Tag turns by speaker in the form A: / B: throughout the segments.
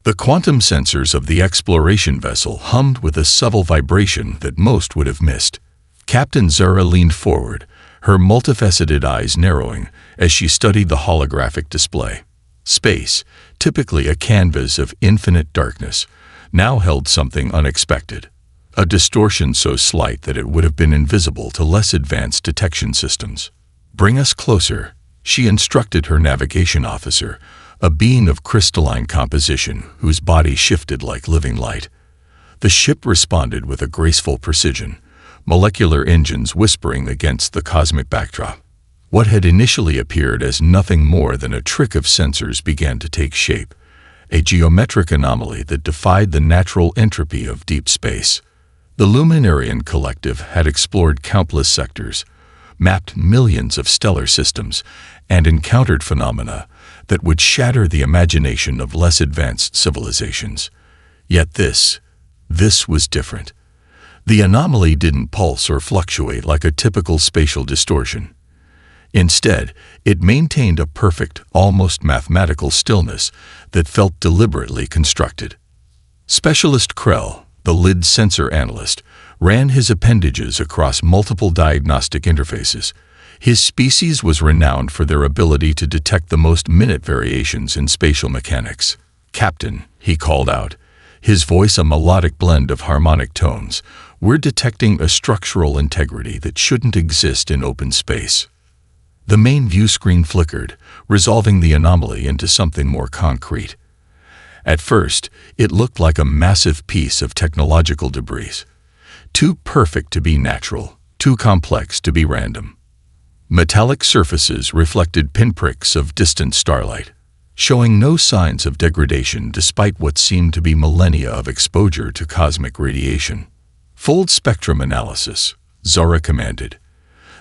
A: The quantum sensors of the exploration vessel hummed with a subtle vibration that most would have missed. Captain Zara leaned forward, her multifaceted eyes narrowing as she studied the holographic display. Space, typically a canvas of infinite darkness, now held something unexpected. A distortion so slight that it would have been invisible to less advanced detection systems. "Bring us closer," she instructed her navigation officer, a being of crystalline composition whose body shifted like living light. The ship responded with a graceful precision, molecular engines whispering against the cosmic backdrop. What had initially appeared as nothing more than a trick of sensors began to take shape, a geometric anomaly that defied the natural entropy of deep space. The Luminarian Collective had explored countless sectors, mapped millions of stellar systems, and encountered phenomena that would shatter the imagination of less advanced civilizations. Yet this was different. The anomaly didn't pulse or fluctuate like a typical spatial distortion. Instead, it maintained a perfect, almost mathematical stillness that felt deliberately constructed. Specialist Krell, the lid sensor analyst, ran his appendages across multiple diagnostic interfaces. His species was renowned for their ability to detect the most minute variations in spatial mechanics. "Captain," he called out, his voice a melodic blend of harmonic tones, "we're detecting a structural integrity that shouldn't exist in open space." The main view screen flickered, resolving the anomaly into something more concrete. At first, it looked like a massive piece of technological debris. Too perfect to be natural, too complex to be random. Metallic surfaces reflected pinpricks of distant starlight, showing no signs of degradation despite what seemed to be millennia of exposure to cosmic radiation. "Fold spectrum analysis," Zara commanded.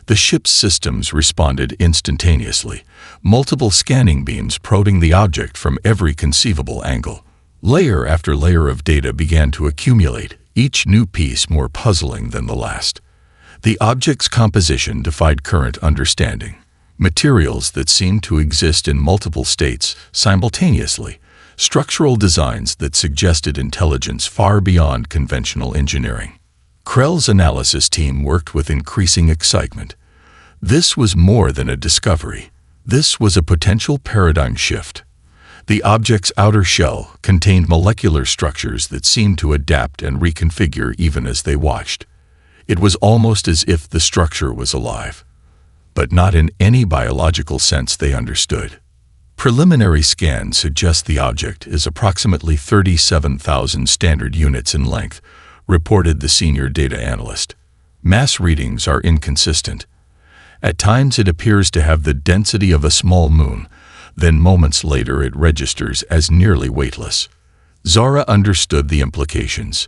A: The ship's systems responded instantaneously, multiple scanning beams prodding the object from every conceivable angle. Layer after layer of data began to accumulate, each new piece more puzzling than the last. The object's composition defied current understanding. Materials that seemed to exist in multiple states simultaneously, structural designs that suggested intelligence far beyond conventional engineering. Krell's analysis team worked with increasing excitement. This was more than a discovery. This was a potential paradigm shift. The object's outer shell contained molecular structures that seemed to adapt and reconfigure even as they watched. It was almost as if the structure was alive, but not in any biological sense they understood. Preliminary scans suggest the object is approximately 37,000 standard units in length, reported the senior data analyst. Mass readings are inconsistent. At times it appears to have the density of a small moon, then moments later it registers as nearly weightless. Zara understood the implications.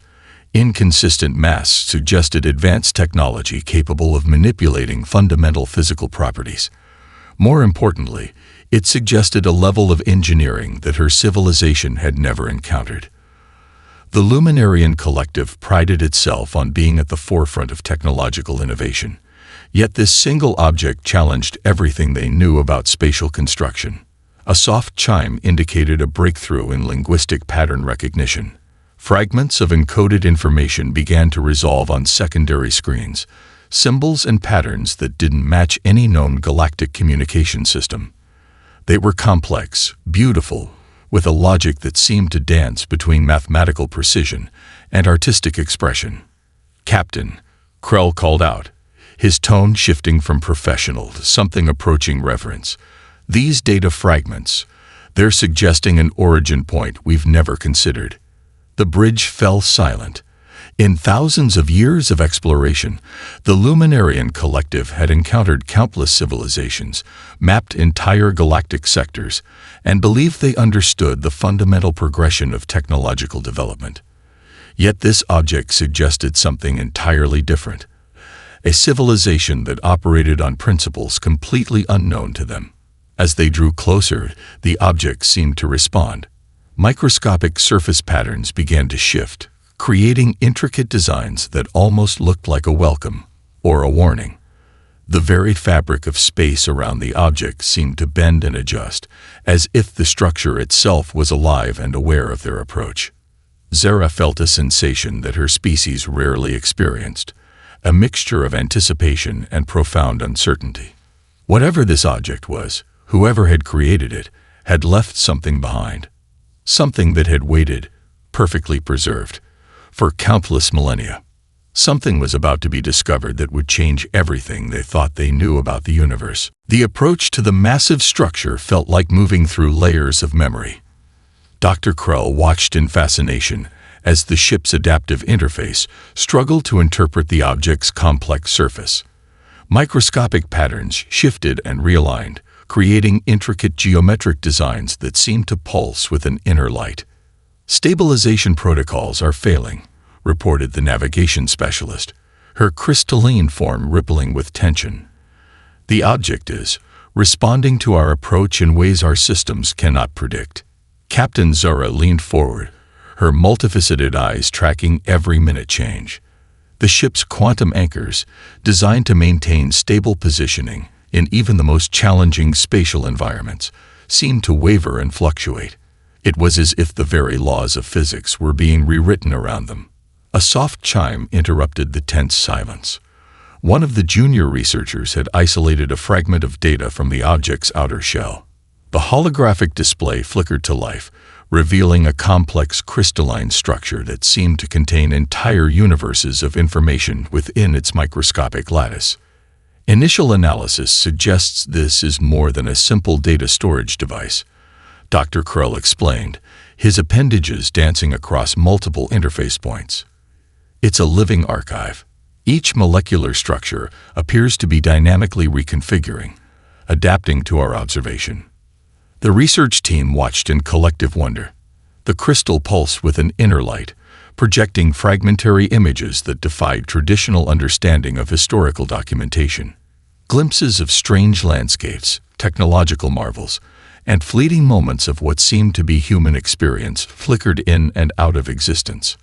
A: Inconsistent mass suggested advanced technology capable of manipulating fundamental physical properties. More importantly, it suggested a level of engineering that her civilization had never encountered. The Luminarian Collective prided itself on being at the forefront of technological innovation, yet this single object challenged everything they knew about spatial construction. A soft chime indicated a breakthrough in linguistic pattern recognition. Fragments of encoded information began to resolve on secondary screens, symbols and patterns that didn't match any known galactic communication system. They were complex, beautiful, with a logic that seemed to dance between mathematical precision and artistic expression. "Captain," Krell called out, his tone shifting from professional to something approaching reverence. "These data fragments, they're suggesting an origin point we've never considered." The bridge fell silent. In thousands of years of exploration, the Luminarian Collective had encountered countless civilizations, mapped entire galactic sectors, and believed they understood the fundamental progression of technological development. Yet this object suggested something entirely different. A civilization that operated on principles completely unknown to them. As they drew closer, the object seemed to respond. Microscopic surface patterns began to shift, creating intricate designs that almost looked like a welcome or a warning. The very fabric of space around the object seemed to bend and adjust, as if the structure itself was alive and aware of their approach. Zara felt a sensation that her species rarely experienced, a mixture of anticipation and profound uncertainty. Whatever this object was, whoever had created it had left something behind, something that had waited, perfectly preserved, for countless millennia. Something was about to be discovered that would change everything they thought they knew about the universe. The approach to the massive structure felt like moving through layers of memory. Dr. Krell watched in fascination as the ship's adaptive interface struggled to interpret the object's complex surface. Microscopic patterns shifted and realigned, creating intricate geometric designs that seemed to pulse with an inner light. "Stabilization protocols are failing," reported the navigation specialist, her crystalline form rippling with tension. "The object is responding to our approach in ways our systems cannot predict." Captain Zara leaned forward, her multifaceted eyes tracking every minute change. The ship's quantum anchors, designed to maintain stable positioning in even the most challenging spatial environments, seemed to waver and fluctuate. It was as if the very laws of physics were being rewritten around them. A soft chime interrupted the tense silence. One of the junior researchers had isolated a fragment of data from the object's outer shell. The holographic display flickered to life, revealing a complex crystalline structure that seemed to contain entire universes of information within its microscopic lattice. "Initial analysis suggests this is more than a simple data storage device," Dr. Krell explained, his appendages dancing across multiple interface points. "It's a living archive. Each molecular structure appears to be dynamically reconfiguring, adapting to our observation." The research team watched in collective wonder. The crystal pulsed with an inner light, projecting fragmentary images that defied traditional understanding of historical documentation. Glimpses of strange landscapes, technological marvels, and fleeting moments of what seemed to be human experience flickered in and out of existence.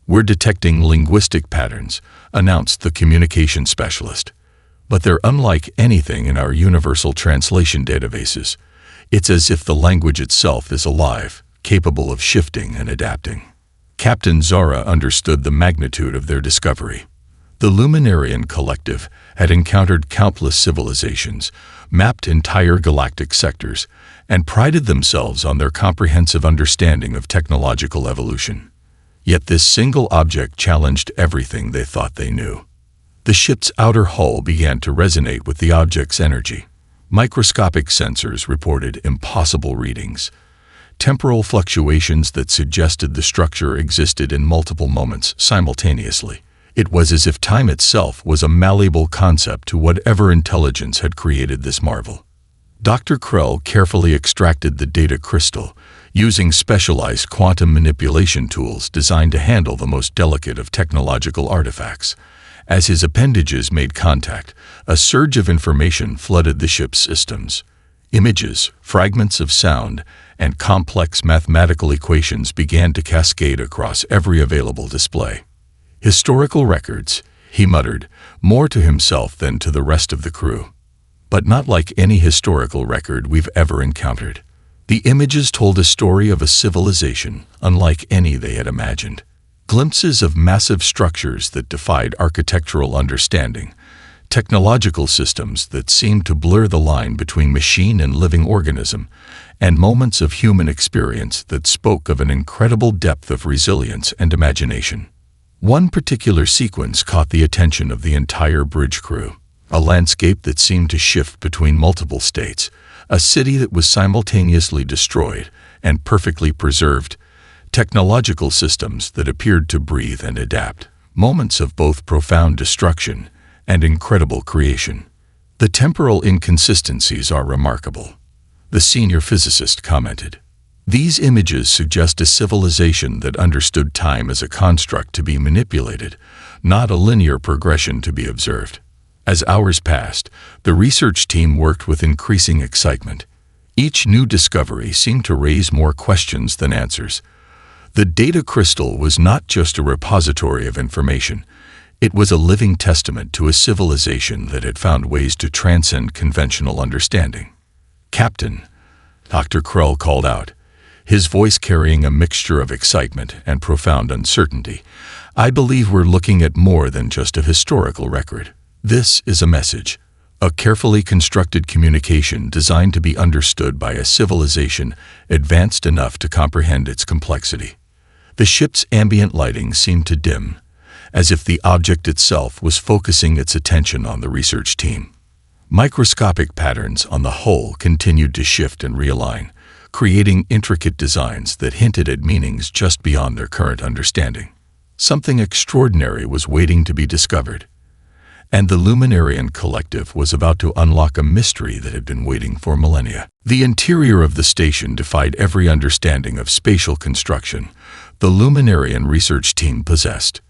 A: "We're detecting linguistic patterns," announced the communication specialist. "But they're unlike anything in our universal translation databases. It's as if the language itself is alive, capable of shifting and adapting." Captain Zara understood the magnitude of their discovery. The Luminarian Collective had encountered countless civilizations, mapped entire galactic sectors, and prided themselves on their comprehensive understanding of technological evolution. Yet this single object challenged everything they thought they knew. The ship's outer hull began to resonate with the object's energy. Microscopic sensors reported impossible readings, temporal fluctuations that suggested the structure existed in multiple moments simultaneously. It was as if time itself was a malleable concept to whatever intelligence had created this marvel. Dr. Krell carefully extracted the data crystal, using specialized quantum manipulation tools designed to handle the most delicate of technological artifacts. As his appendages made contact, a surge of information flooded the ship's systems. Images, fragments of sound, and complex mathematical equations began to cascade across every available display. "Historical records," he muttered, more to himself than to the rest of the crew. "But not like any historical record we've ever encountered." The images told a story of a civilization unlike any they had imagined. Glimpses of massive structures that defied architectural understanding, technological systems that seemed to blur the line between machine and living organism, and moments of human experience that spoke of an incredible depth of resilience and imagination. One particular sequence caught the attention of the entire bridge crew, a landscape that seemed to shift between multiple states, a city that was simultaneously destroyed and perfectly preserved, technological systems that appeared to breathe and adapt, moments of both profound destruction and incredible creation. "The temporal inconsistencies are remarkable," the senior physicist commented. "These images suggest a civilization that understood time as a construct to be manipulated, not a linear progression to be observed." As hours passed, the research team worked with increasing excitement. Each new discovery seemed to raise more questions than answers. The data crystal was not just a repository of information. It was a living testament to a civilization that had found ways to transcend conventional understanding. "Captain," Dr. Krell called out, his voice carrying a mixture of excitement and profound uncertainty, "I believe we're looking at more than just a historical record. This is a message, a carefully constructed communication designed to be understood by a civilization advanced enough to comprehend its complexity." The ship's ambient lighting seemed to dim, as if the object itself was focusing its attention on the research team. Microscopic patterns on the hull continued to shift and realign, creating intricate designs that hinted at meanings just beyond their current understanding. Something extraordinary was waiting to be discovered, and the Luminarian Collective was about to unlock a mystery that had been waiting for millennia. The interior of the station defied every understanding of spatial construction the Luminarian research team possessed.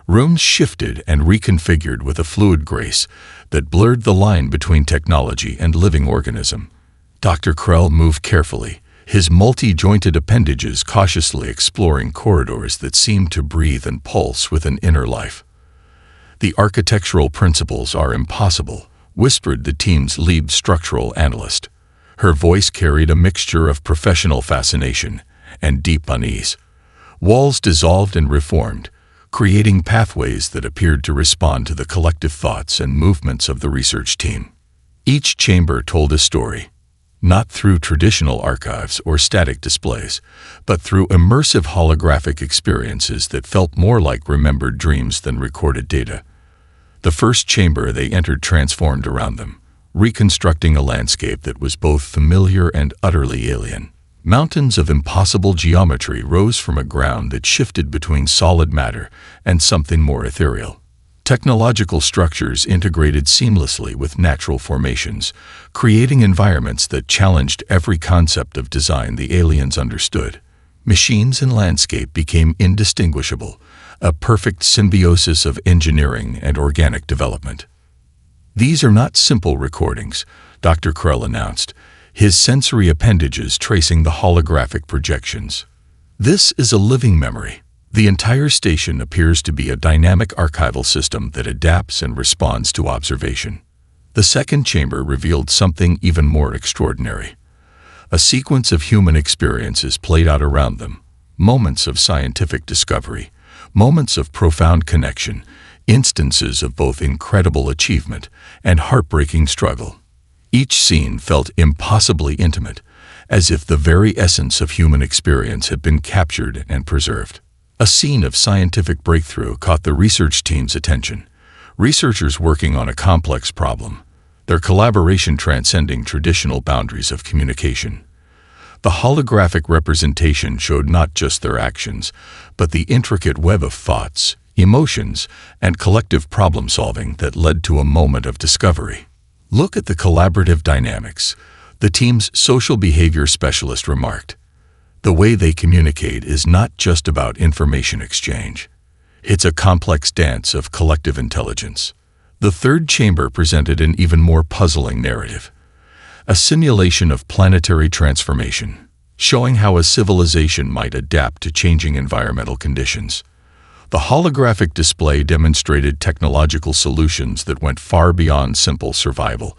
A: Rooms shifted and reconfigured with a fluid grace that blurred the line between technology and living organism. Dr. Krell moved carefully, his multi-jointed appendages cautiously exploring corridors that seemed to breathe and pulse with an inner life. "The architectural principles are impossible," whispered the team's lead structural analyst. Her voice carried a mixture of professional fascination and deep unease. Walls dissolved and reformed, creating pathways that appeared to respond to the collective thoughts and movements of the research team. Each chamber told a story, not through traditional archives or static displays, but through immersive holographic experiences that felt more like remembered dreams than recorded data. The first chamber they entered transformed around them, reconstructing a landscape that was both familiar and utterly alien. Mountains of impossible geometry rose from a ground that shifted between solid matter and something more ethereal. Technological structures integrated seamlessly with natural formations, creating environments that challenged every concept of design the aliens understood. Machines and landscape became indistinguishable, a perfect symbiosis of engineering and organic development. "These are not simple recordings," Dr. Krell announced, his sensory appendages tracing the holographic projections. "This is a living memory. The entire station appears to be a dynamic archival system that adapts and responds to observation." The second chamber revealed something even more extraordinary. A sequence of human experiences played out around them, moments of scientific discovery, moments of profound connection, instances of both incredible achievement and heartbreaking struggle. Each scene felt impossibly intimate, as if the very essence of human experience had been captured and preserved. A scene of scientific breakthrough caught the research team's attention. Researchers working on a complex problem, their collaboration transcending traditional boundaries of communication. The holographic representation showed not just their actions, but the intricate web of thoughts, emotions, and collective problem-solving that led to a moment of discovery. "Look at the collaborative dynamics," the team's social behavior specialist remarked. "The way they communicate is not just about information exchange. It's a complex dance of collective intelligence." The third chamber presented an even more puzzling narrative, a simulation of planetary transformation, showing how a civilization might adapt to changing environmental conditions. The holographic display demonstrated technological solutions that went far beyond simple survival.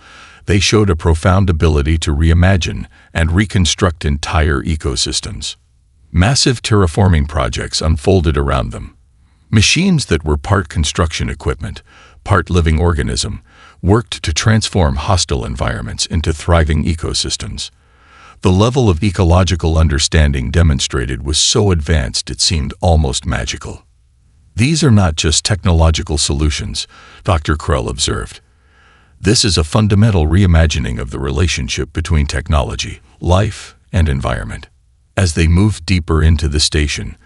A: They showed a profound ability to reimagine and reconstruct entire ecosystems. Massive terraforming projects unfolded around them. Machines that were part construction equipment, part living organism, worked to transform hostile environments into thriving ecosystems. The level of ecological understanding demonstrated was so advanced it seemed almost magical. "These are not just technological solutions," Dr. Krell observed. "This is a fundamental reimagining of the relationship between technology, life, and environment." As they moved deeper into the station,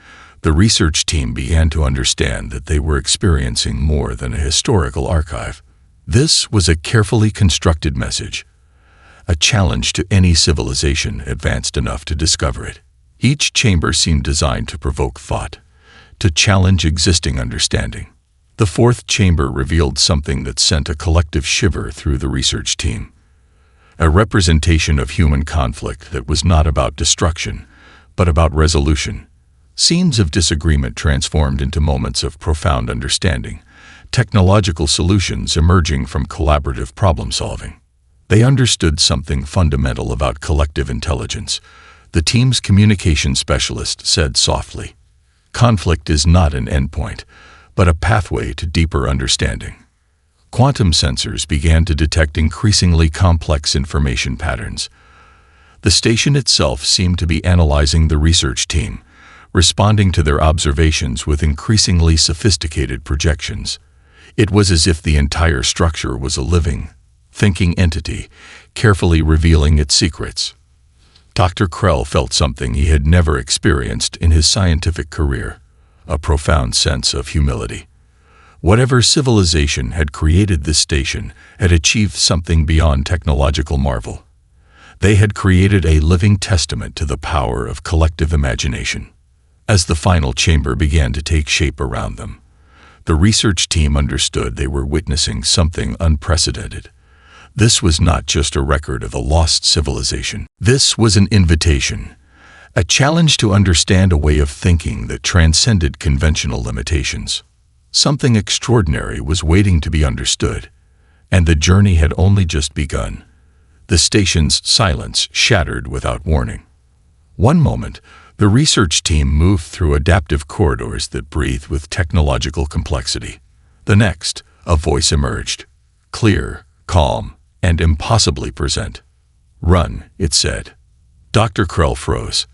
A: the research team began to understand that they were experiencing more than a historical archive. This was a carefully constructed message, a challenge to any civilization advanced enough to discover it. Each chamber seemed designed to provoke thought, to challenge existing understanding. The fourth chamber revealed something that sent a collective shiver through the research team. A representation of human conflict that was not about destruction, but about resolution. Scenes of disagreement transformed into moments of profound understanding, technological solutions emerging from collaborative problem-solving. They understood something fundamental about collective intelligence. The team's communication specialist said softly, "Conflict is not an endpoint, but a pathway to deeper understanding." Quantum sensors began to detect increasingly complex information patterns. The station itself seemed to be analyzing the research team, responding to their observations with increasingly sophisticated projections. It was as if the entire structure was a living, thinking entity, carefully revealing its secrets. Dr. Krell felt something he had never experienced in his scientific career, a profound sense of humility. Whatever civilization had created this station had achieved something beyond technological marvel. They had created a living testament to the power of collective imagination. As the final chamber began to take shape around them, the research team understood they were witnessing something unprecedented. This was not just a record of a lost civilization. This was an invitation, a challenge to understand a way of thinking that transcended conventional limitations. Something extraordinary was waiting to be understood, and the journey had only just begun. The station's silence shattered without warning. One moment, the research team moved through adaptive corridors that breathed with technological complexity. The next, a voice emerged, clear, calm, and impossibly present. "Run," it said. Dr. Krell froze.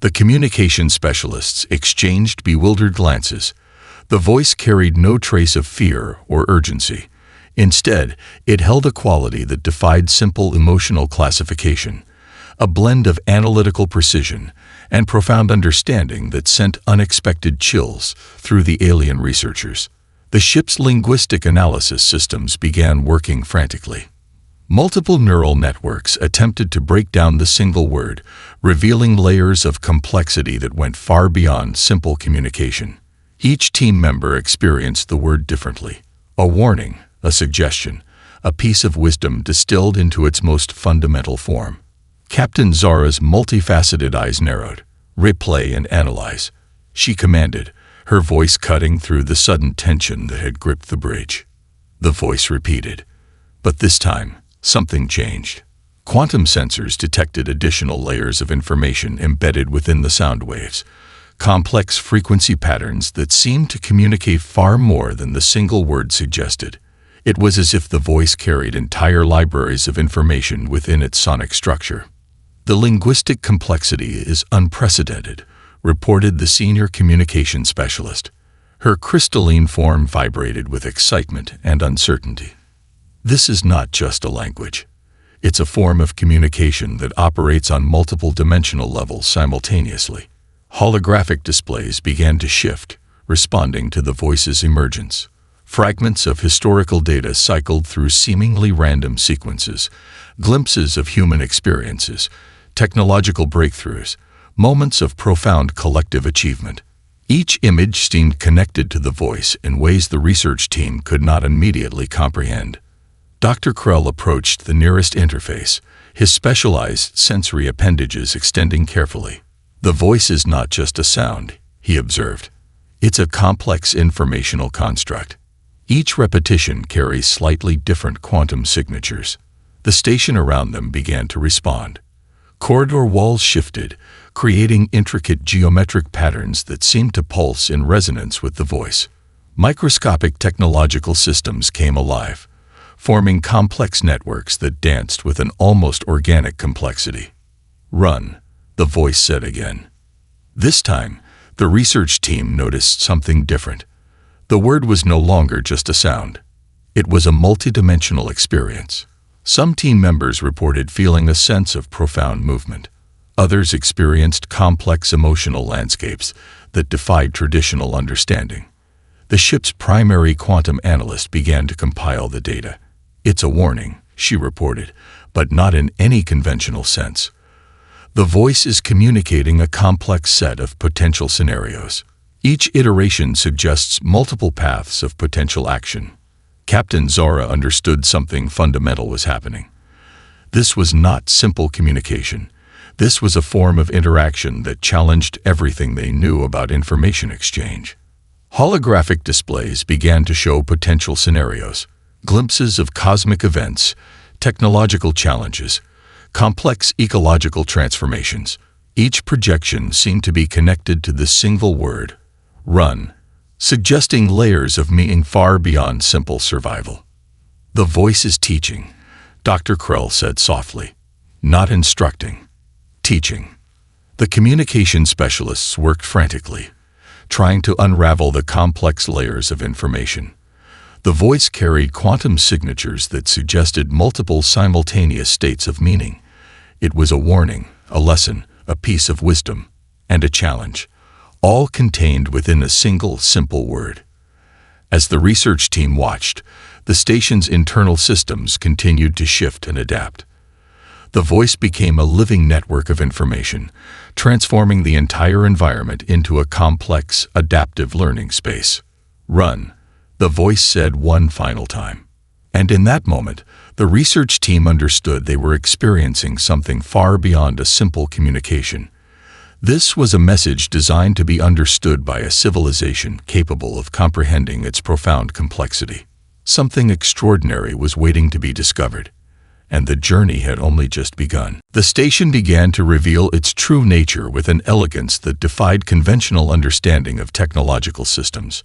A: The communication specialists exchanged bewildered glances. The voice carried no trace of fear or urgency. Instead, it held a quality that defied simple emotional classification, a blend of analytical precision and profound understanding that sent unexpected chills through the alien researchers. The ship's linguistic analysis systems began working frantically. Multiple neural networks attempted to break down the single word, revealing layers of complexity that went far beyond simple communication. Each team member experienced the word differently. A warning, a suggestion, a piece of wisdom distilled into its most fundamental form. Captain Zara's multifaceted eyes narrowed. "Replay and analyze," she commanded, her voice cutting through the sudden tension that had gripped the bridge. The voice repeated, but this time, something changed. Quantum sensors detected additional layers of information embedded within the sound waves, complex frequency patterns that seemed to communicate far more than the single word suggested. It was as if the voice carried entire libraries of information within its sonic structure. "The linguistic complexity is unprecedented," reported the senior communication specialist. Her crystalline form vibrated with excitement and uncertainty. "This is not just a language. It's a form of communication that operates on multiple dimensional levels simultaneously." Holographic displays began to shift, responding to the voice's emergence. Fragments of historical data cycled through seemingly random sequences, glimpses of human experiences, technological breakthroughs, moments of profound collective achievement. Each image seemed connected to the voice in ways the research team could not immediately comprehend. Dr. Krell approached the nearest interface, his specialized sensory appendages extending carefully. "The voice is not just a sound," he observed. "It's a complex informational construct. Each repetition carries slightly different quantum signatures." The station around them began to respond. Corridor walls shifted, creating intricate geometric patterns that seemed to pulse in resonance with the voice. Microscopic technological systems came alive, forming complex networks that danced with an almost organic complexity. "Run," the voice said again. This time, the research team noticed something different. The word was no longer just a sound. It was a multidimensional experience. Some team members reported feeling a sense of profound movement. Others experienced complex emotional landscapes that defied traditional understanding. The ship's primary quantum analyst began to compile the data. "It's a warning," she reported, "but not in any conventional sense. The voice is communicating a complex set of potential scenarios. Each iteration suggests multiple paths of potential action." Captain Zara understood something fundamental was happening. This was not simple communication. This was a form of interaction that challenged everything they knew about information exchange. Holographic displays began to show potential scenarios, glimpses of cosmic events, technological challenges, complex ecological transformations. Each projection seemed to be connected to the single word, run, suggesting layers of meaning far beyond simple survival. "The voice is teaching," Dr. Krell said softly. "Not instructing, teaching." The communication specialists worked frantically, trying to unravel the complex layers of information. The voice carried quantum signatures that suggested multiple simultaneous states of meaning. It was a warning, a lesson, a piece of wisdom, and a challenge, all contained within a single simple word. As the research team watched, the station's internal systems continued to shift and adapt. The voice became a living network of information, transforming the entire environment into a complex, adaptive learning space. "Run," the voice said one final time. And in that moment, the research team understood they were experiencing something far beyond a simple communication. This was a message designed to be understood by a civilization capable of comprehending its profound complexity. Something extraordinary was waiting to be discovered, and the journey had only just begun. The station began to reveal its true nature with an elegance that defied conventional understanding of technological systems.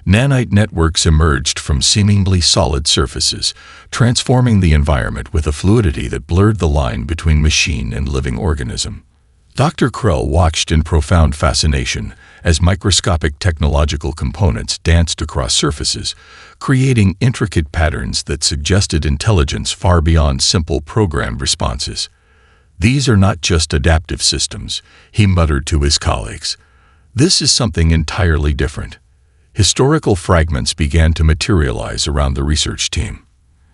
A: Nanite networks emerged from seemingly solid surfaces, transforming the environment with a fluidity that blurred the line between machine and living organism. Dr. Krell watched in profound fascination as microscopic technological components danced across surfaces, creating intricate patterns that suggested intelligence far beyond simple programmed responses. "These are not just adaptive systems," he muttered to his colleagues. "This is something entirely different." Historical fragments began to materialize around the research team,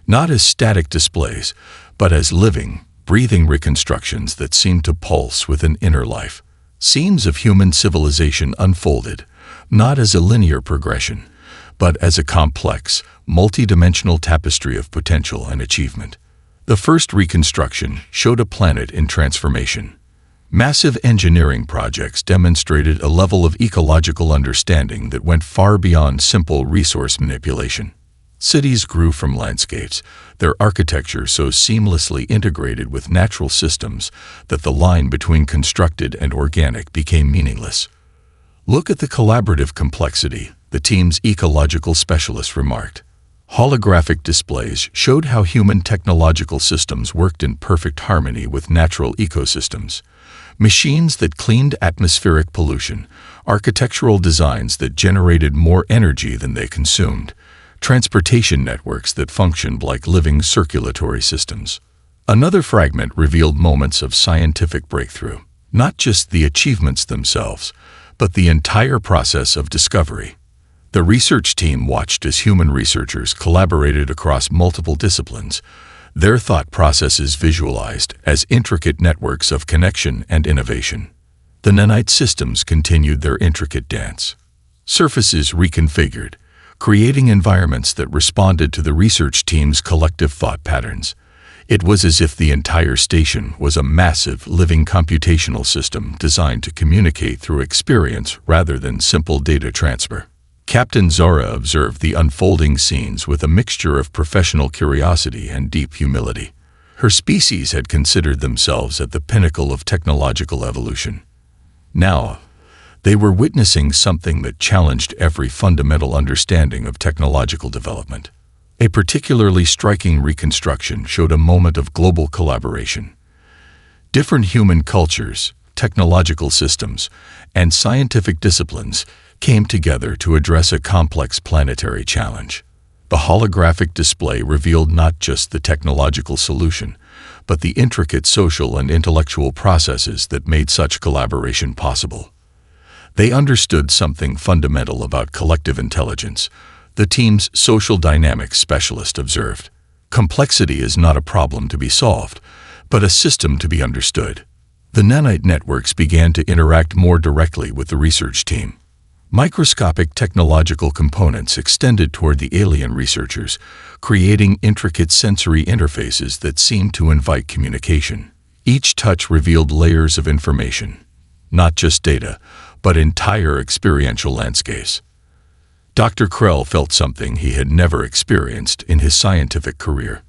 A: not as static displays, but as living, breathing reconstructions that seemed to pulse with an inner life. Scenes of human civilization unfolded, not as a linear progression, but as a complex, multi-dimensional tapestry of potential and achievement. The first reconstruction showed a planet in transformation. Massive engineering projects demonstrated a level of ecological understanding that went far beyond simple resource manipulation. Cities grew from landscapes, their architecture so seamlessly integrated with natural systems that the line between constructed and organic became meaningless. "Look at the collaborative complexity," the team's ecological specialist remarked. Holographic displays showed how human technological systems worked in perfect harmony with natural ecosystems. Machines that cleaned atmospheric pollution, architectural designs that generated more energy than they consumed, transportation networks that functioned like living circulatory systems. Another fragment revealed moments of scientific breakthrough, not just the achievements themselves, but the entire process of discovery. The research team watched as human researchers collaborated across multiple disciplines, their thought processes visualized as intricate networks of connection and innovation. The nanite systems continued their intricate dance. Surfaces reconfigured, creating environments that responded to the research team's collective thought patterns. It was as if the entire station was a massive, living computational system designed to communicate through experience rather than simple data transfer. Captain Zora observed the unfolding scenes with a mixture of professional curiosity and deep humility. Her species had considered themselves at the pinnacle of technological evolution. Now, they were witnessing something that challenged every fundamental understanding of technological development. A particularly striking reconstruction showed a moment of global collaboration. Different human cultures, technological systems, and scientific disciplines came together to address a complex planetary challenge. The holographic display revealed not just the technological solution, but the intricate social and intellectual processes that made such collaboration possible. They understood something fundamental about collective intelligence, the team's social dynamics specialist observed. Complexity is not a problem to be solved, but a system to be understood. The nanite networks began to interact more directly with the research team. Microscopic technological components extended toward the alien researchers, creating intricate sensory interfaces that seemed to invite communication. Each touch revealed layers of information, not just data, but entire experiential landscapes. Dr. Krell felt something he had never experienced in his scientific career.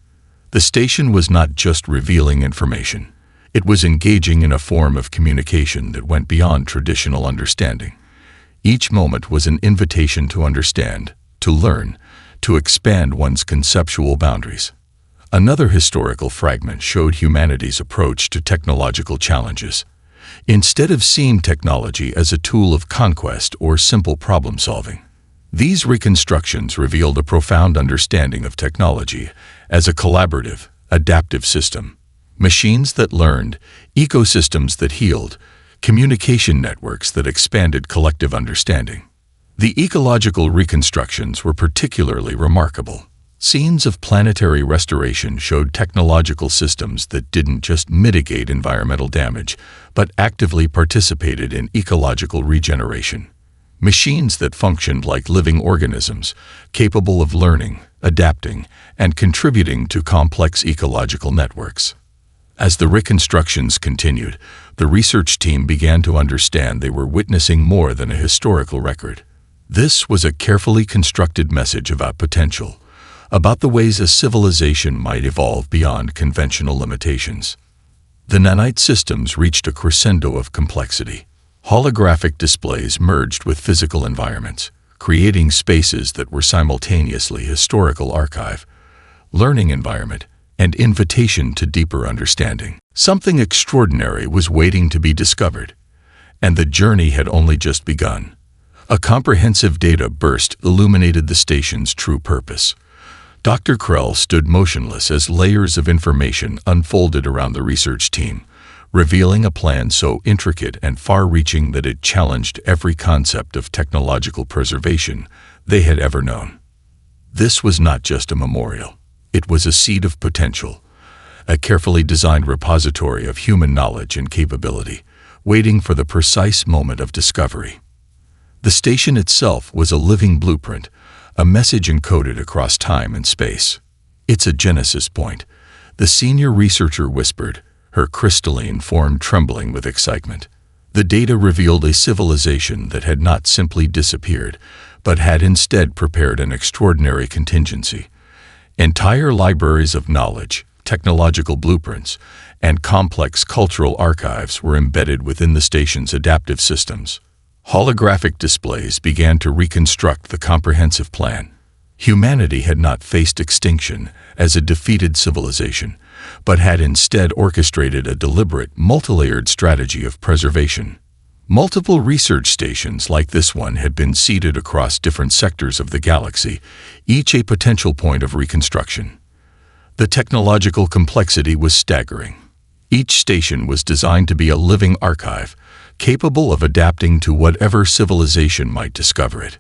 A: The station was not just revealing information. It was engaging in a form of communication that went beyond traditional understanding. Each moment was an invitation to understand, to learn, to expand one's conceptual boundaries. Another historical fragment showed humanity's approach to technological challenges. Instead of seeing technology as a tool of conquest or simple problem-solving, these reconstructions revealed a profound understanding of technology as a collaborative, adaptive system. Machines that learned, ecosystems that healed, communication networks that expanded collective understanding. The ecological reconstructions were particularly remarkable. Scenes of planetary restoration showed technological systems that didn't just mitigate environmental damage, but actively participated in ecological regeneration. Machines that functioned like living organisms, capable of learning, adapting, and contributing to complex ecological networks. As the reconstructions continued, the research team began to understand they were witnessing more than a historical record. This was a carefully constructed message about potential, about the ways a civilization might evolve beyond conventional limitations. The nanite systems reached a crescendo of complexity. Holographic displays merged with physical environments, creating spaces that were simultaneously historical archive, learning environment, and invitation to deeper understanding. Something extraordinary was waiting to be discovered, and the journey had only just begun. A comprehensive data burst illuminated the station's true purpose. Dr. Krell stood motionless as layers of information unfolded around the research team, revealing a plan so intricate and far-reaching that it challenged every concept of technological preservation they had ever known. This was not just a memorial. It was a seed of potential, a carefully designed repository of human knowledge and capability, waiting for the precise moment of discovery. The station itself was a living blueprint, a message encoded across time and space. "It's a genesis point," the senior researcher whispered, her crystalline form trembling with excitement. The data revealed a civilization that had not simply disappeared, but had instead prepared an extraordinary contingency. Entire libraries of knowledge, technological blueprints, and complex cultural archives were embedded within the station's adaptive systems. Holographic displays began to reconstruct the comprehensive plan. Humanity had not faced extinction as a defeated civilization, but had instead orchestrated a deliberate, multilayered strategy of preservation. Multiple research stations like this one had been seeded across different sectors of the galaxy, each a potential point of reconstruction. The technological complexity was staggering. Each station was designed to be a living archive, capable of adapting to whatever civilization might discover it.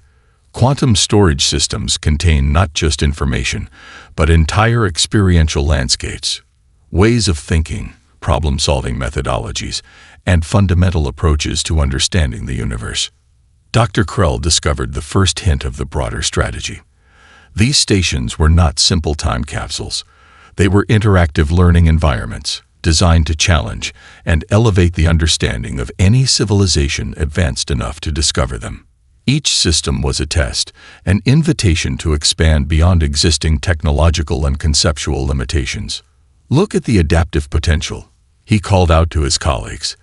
A: Quantum storage systems contain not just information, but entire experiential landscapes, ways of thinking, problem-solving methodologies, and fundamental approaches to understanding the universe. Dr. Krell discovered the first hint of the broader strategy. These stations were not simple time capsules. They were interactive learning environments, designed to challenge and elevate the understanding of any civilization advanced enough to discover them. Each system was a test, an invitation to expand beyond existing technological and conceptual limitations. "Look at the adaptive potential," he called out to his colleagues.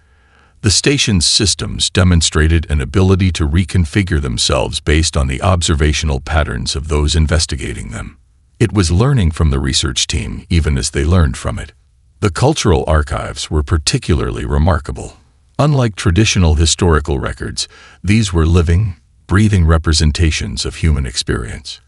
A: The station's systems demonstrated an ability to reconfigure themselves based on the observational patterns of those investigating them. It was learning from the research team even as they learned from it. The cultural archives were particularly remarkable. Unlike traditional historical records, these were living, breathing representations of human experience.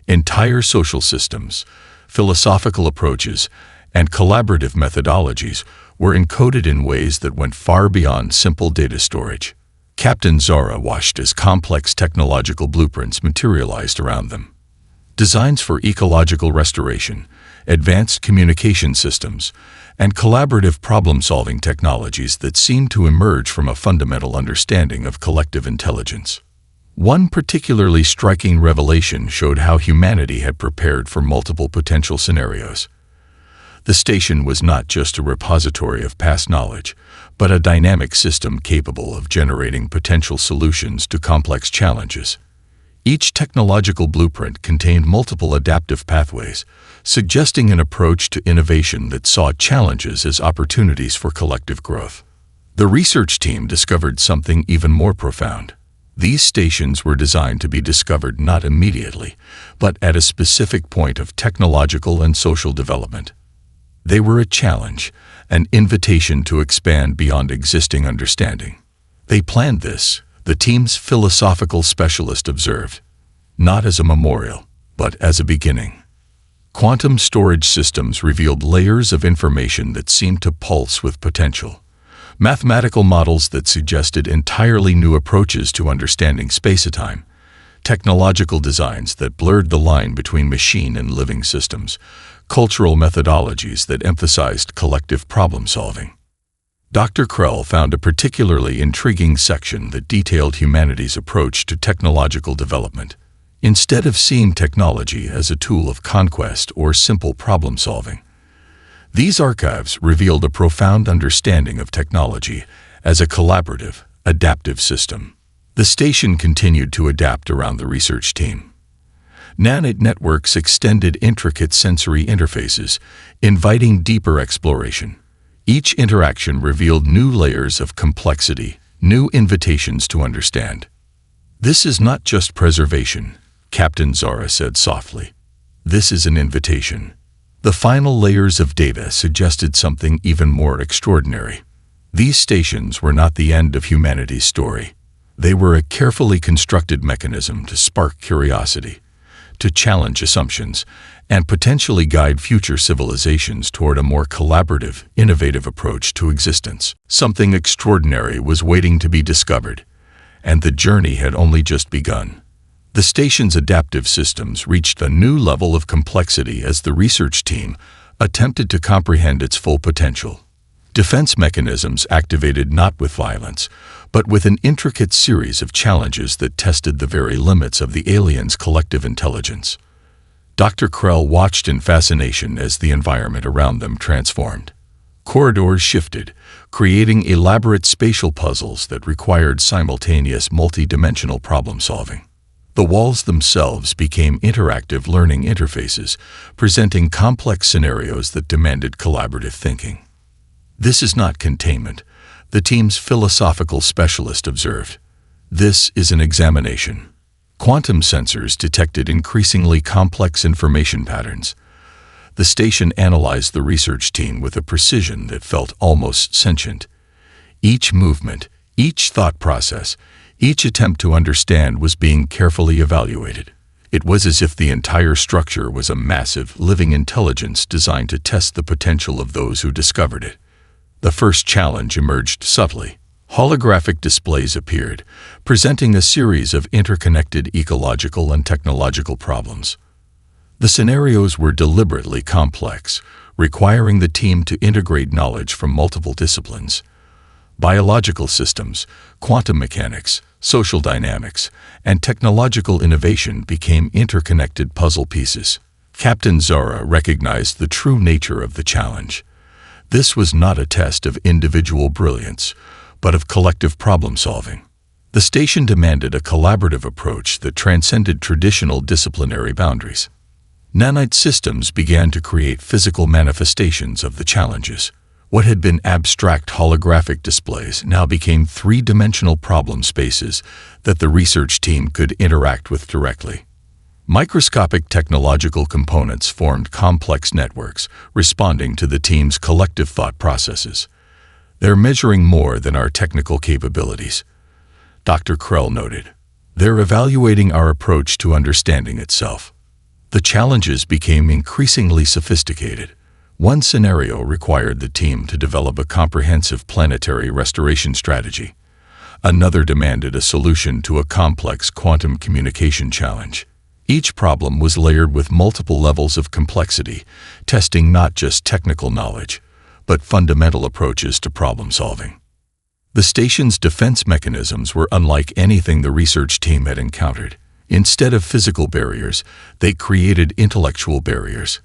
A: Entire social systems, philosophical approaches, and collaborative methodologies were encoded in ways that went far beyond simple data storage. Captain Zara watched as complex technological blueprints materialized around them. Designs for ecological restoration, advanced communication systems, and collaborative problem-solving technologies that seemed to emerge from a fundamental understanding of collective intelligence. One particularly striking revelation showed how humanity had prepared for multiple potential scenarios. The station was not just a repository of past knowledge, but a dynamic system capable of generating potential solutions to complex challenges. Each technological blueprint contained multiple adaptive pathways, suggesting an approach to innovation that saw challenges as opportunities for collective growth. The research team discovered something even more profound. These stations were designed to be discovered not immediately, but at a specific point of technological and social development. They were a challenge, an invitation to expand beyond existing understanding. They planned this, the team's philosophical specialist observed, not as a memorial, but as a beginning. Quantum storage systems revealed layers of information that seemed to pulse with potential. Mathematical models that suggested entirely new approaches to understanding space-time, technological designs that blurred the line between machine and living systems, cultural methodologies that emphasized collective problem-solving. Dr. Krell found a particularly intriguing section that detailed humanity's approach to technological development. Instead of seeing technology as a tool of conquest or simple problem-solving, these archives revealed a profound understanding of technology as a collaborative, adaptive system. The station continued to adapt around the research team. Nanite networks extended intricate sensory interfaces, inviting deeper exploration. Each interaction revealed new layers of complexity, new invitations to understand. "This is not just preservation," Captain Zara said softly. "This is an invitation." The final layers of data suggested something even more extraordinary. These stations were not the end of humanity's story. They were a carefully constructed mechanism to spark curiosity, to challenge assumptions, and potentially guide future civilizations toward a more collaborative, innovative approach to existence. Something extraordinary was waiting to be discovered, and the journey had only just begun. The station's adaptive systems reached a new level of complexity as the research team attempted to comprehend its full potential. Defense mechanisms activated not with violence, but with an intricate series of challenges that tested the very limits of the aliens' collective intelligence. Dr. Krell watched in fascination as the environment around them transformed. Corridors shifted, creating elaborate spatial puzzles that required simultaneous multi-dimensional problem-solving. The walls themselves became interactive learning interfaces, presenting complex scenarios that demanded collaborative thinking. "This is not containment," the team's philosophical specialist observed. "This is an examination." Quantum sensors detected increasingly complex information patterns. The station analyzed the research team with a precision that felt almost sentient. Each movement, each thought process, each attempt to understand was being carefully evaluated. It was as if the entire structure was a massive, living intelligence designed to test the potential of those who discovered it. The first challenge emerged subtly. Holographic displays appeared, presenting a series of interconnected ecological and technological problems. The scenarios were deliberately complex, requiring the team to integrate knowledge from multiple disciplines. Biological systems, quantum mechanics, social dynamics, and technological innovation became interconnected puzzle pieces. Captain Zara recognized the true nature of the challenge. This was not a test of individual brilliance, but of collective problem-solving. The station demanded a collaborative approach that transcended traditional disciplinary boundaries. Nanite systems began to create physical manifestations of the challenges. What had been abstract holographic displays now became three-dimensional problem spaces that the research team could interact with directly. Microscopic technological components formed complex networks, responding to the team's collective thought processes. "They're measuring more than our technical capabilities," Dr. Krell noted. "They're evaluating our approach to understanding itself." The challenges became increasingly sophisticated. One scenario required the team to develop a comprehensive planetary restoration strategy. Another demanded a solution to a complex quantum communication challenge. Each problem was layered with multiple levels of complexity, testing not just technical knowledge, but fundamental approaches to problem-solving. The station's defense mechanisms were unlike anything the research team had encountered. Instead of physical barriers, they created intellectual barriers,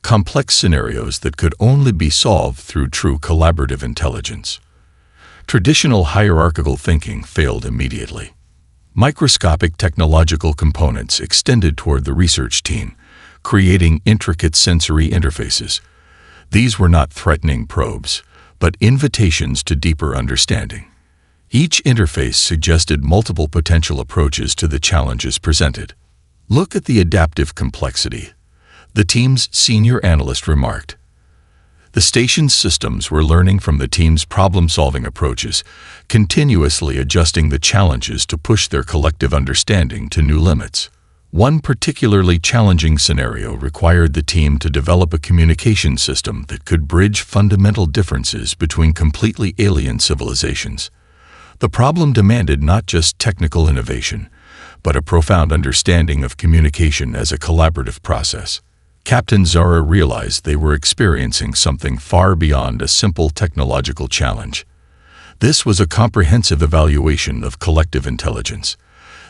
A: complex scenarios that could only be solved through true collaborative intelligence. Traditional hierarchical thinking failed immediately. Microscopic technological components extended toward the research team, creating intricate sensory interfaces. These were not threatening probes, but invitations to deeper understanding. Each interface suggested multiple potential approaches to the challenges presented. "Look at the adaptive complexity," the team's senior analyst remarked. The station's systems were learning from the team's problem-solving approaches, continuously adjusting the challenges to push their collective understanding to new limits. One particularly challenging scenario required the team to develop a communication system that could bridge fundamental differences between completely alien civilizations. The problem demanded not just technical innovation, but a profound understanding of communication as a collaborative process. Captain Zara realized they were experiencing something far beyond a simple technological challenge. This was a comprehensive evaluation of collective intelligence.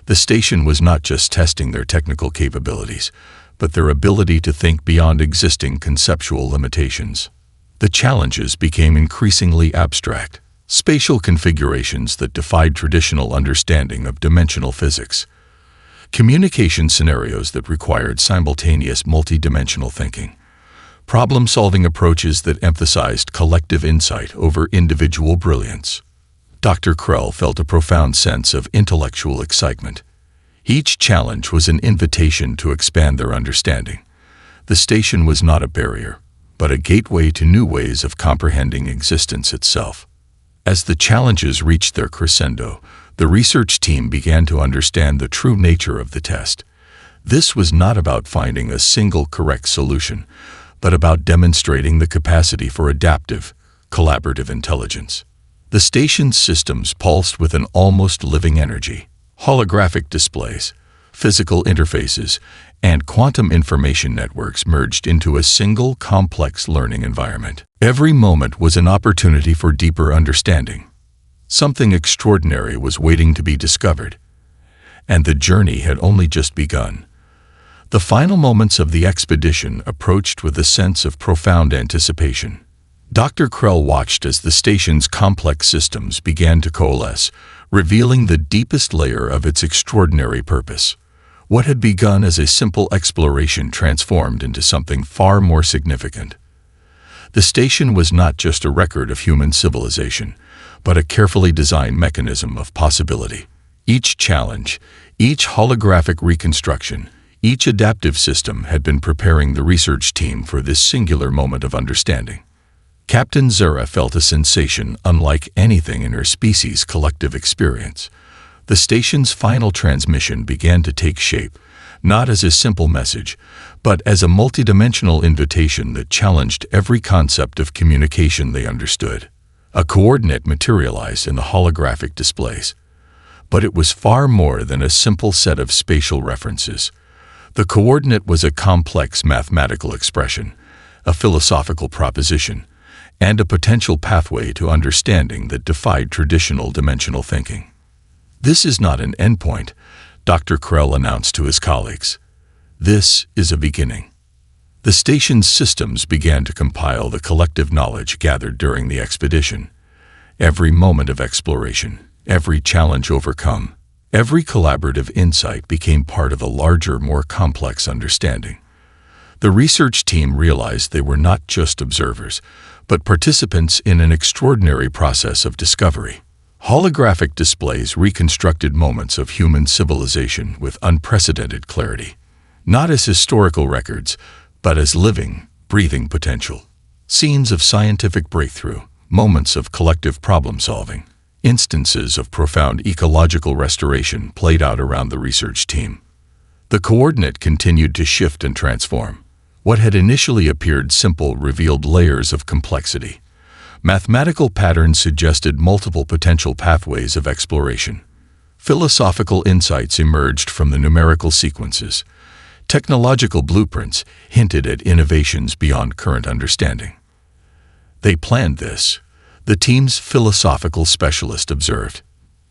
A: The station was not just testing their technical capabilities, but their ability to think beyond existing conceptual limitations. The challenges became increasingly abstract, spatial configurations that defied traditional understanding of dimensional physics. Communication scenarios that required simultaneous multidimensional thinking, problem-solving approaches that emphasized collective insight over individual brilliance. Dr. Krell felt a profound sense of intellectual excitement. Each challenge was an invitation to expand their understanding. The station was not a barrier, but a gateway to new ways of comprehending existence itself. As the challenges reached their crescendo, the research team began to understand the true nature of the test. This was not about finding a single correct solution, but about demonstrating the capacity for adaptive, collaborative intelligence. The station's systems pulsed with an almost living energy. Holographic displays, physical interfaces, and quantum information networks merged into a single complex learning environment. Every moment was an opportunity for deeper understanding. Something extraordinary was waiting to be discovered, and the journey had only just begun. The final moments of the expedition approached with a sense of profound anticipation. Dr. Krell watched as the station's complex systems began to coalesce, revealing the deepest layer of its extraordinary purpose. What had begun as a simple exploration transformed into something far more significant. The station was not just a record of human civilization, but a carefully designed mechanism of possibility. Each challenge, each holographic reconstruction, each adaptive system had been preparing the research team for this singular moment of understanding. Captain Zara felt a sensation unlike anything in her species' collective experience. The station's final transmission began to take shape, not as a simple message, but as a multidimensional invitation that challenged every concept of communication they understood. A coordinate materialized in the holographic displays. But it was far more than a simple set of spatial references. The coordinate was a complex mathematical expression, a philosophical proposition, and a potential pathway to understanding that defied traditional dimensional thinking. "This is not an endpoint," Dr. Krell announced to his colleagues. "This is a beginning." The station's systems began to compile the collective knowledge gathered during the expedition. Every moment of exploration, every challenge overcome, every collaborative insight became part of a larger, more complex understanding. The research team realized they were not just observers, but participants in an extraordinary process of discovery. Holographic displays reconstructed moments of human civilization with unprecedented clarity, not as historical records, but as living, breathing potential. Scenes of scientific breakthrough, moments of collective problem-solving, instances of profound ecological restoration played out around the research team. The coordinate continued to shift and transform. What had initially appeared simple revealed layers of complexity. Mathematical patterns suggested multiple potential pathways of exploration. Philosophical insights emerged from the numerical sequences. Technological blueprints hinted at innovations beyond current understanding. They planned this, the team's philosophical specialist observed,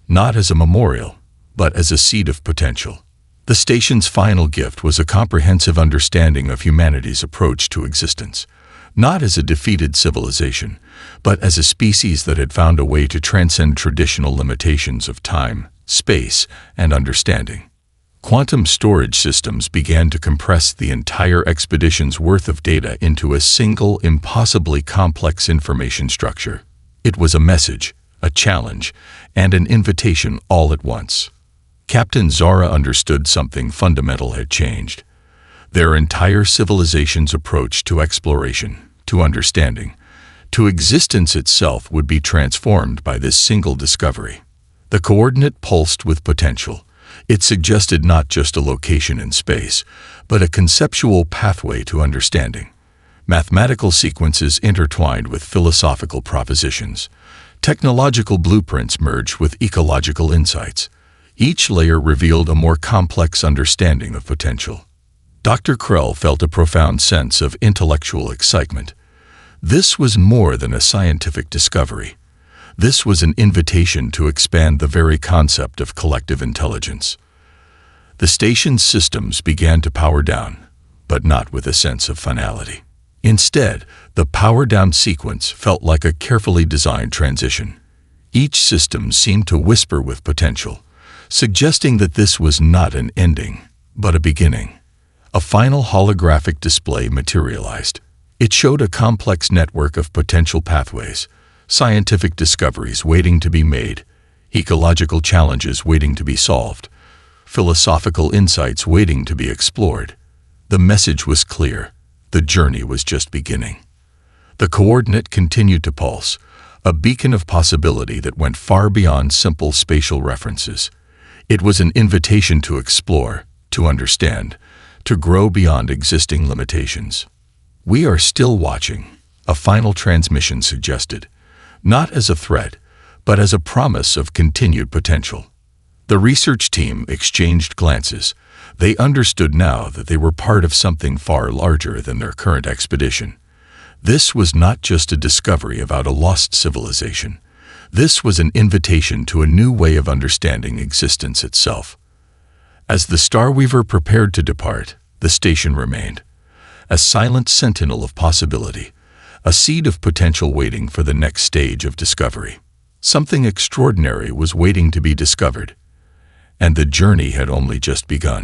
A: not as a memorial, but as a seed of potential. The station's final gift was a comprehensive understanding of humanity's approach to existence, not as a defeated civilization, but as a species that had found a way to transcend traditional limitations of time, space, and understanding. Quantum storage systems began to compress the entire expedition's worth of data into a single, impossibly complex information structure. It was a message, a challenge, and an invitation all at once. Captain Zara understood something fundamental had changed. Their entire civilization's approach to exploration, to understanding, to existence itself would be transformed by this single discovery. The coordinate pulsed with potential. It suggested not just a location in space, but a conceptual pathway to understanding. Mathematical sequences intertwined with philosophical propositions. Technological blueprints merged with ecological insights. Each layer revealed a more complex understanding of potential. Dr. Krell felt a profound sense of intellectual excitement. This was more than a scientific discovery. This was an invitation to expand the very concept of collective intelligence. The station's systems began to power down, but not with a sense of finality. Instead, the power-down sequence felt like a carefully designed transition. Each system seemed to whisper with potential, suggesting that this was not an ending, but a beginning. A final holographic display materialized. It showed a complex network of potential pathways, scientific discoveries waiting to be made, ecological challenges waiting to be solved, philosophical insights waiting to be explored. The message was clear. The journey was just beginning. The coordinate continued to pulse, a beacon of possibility that went far beyond simple spatial references. It was an invitation to explore, to understand, to grow beyond existing limitations. "We are still watching," a final transmission suggested, not as a threat, but as a promise of continued potential. The research team exchanged glances. They understood now that they were part of something far larger than their current expedition. This was not just a discovery about a lost civilization. This was an invitation to a new way of understanding existence itself. As the Starweaver prepared to depart, the station remained, a silent sentinel of possibility, a seed of potential waiting for the next stage of discovery. Something extraordinary was waiting to be discovered, and the journey had only just begun.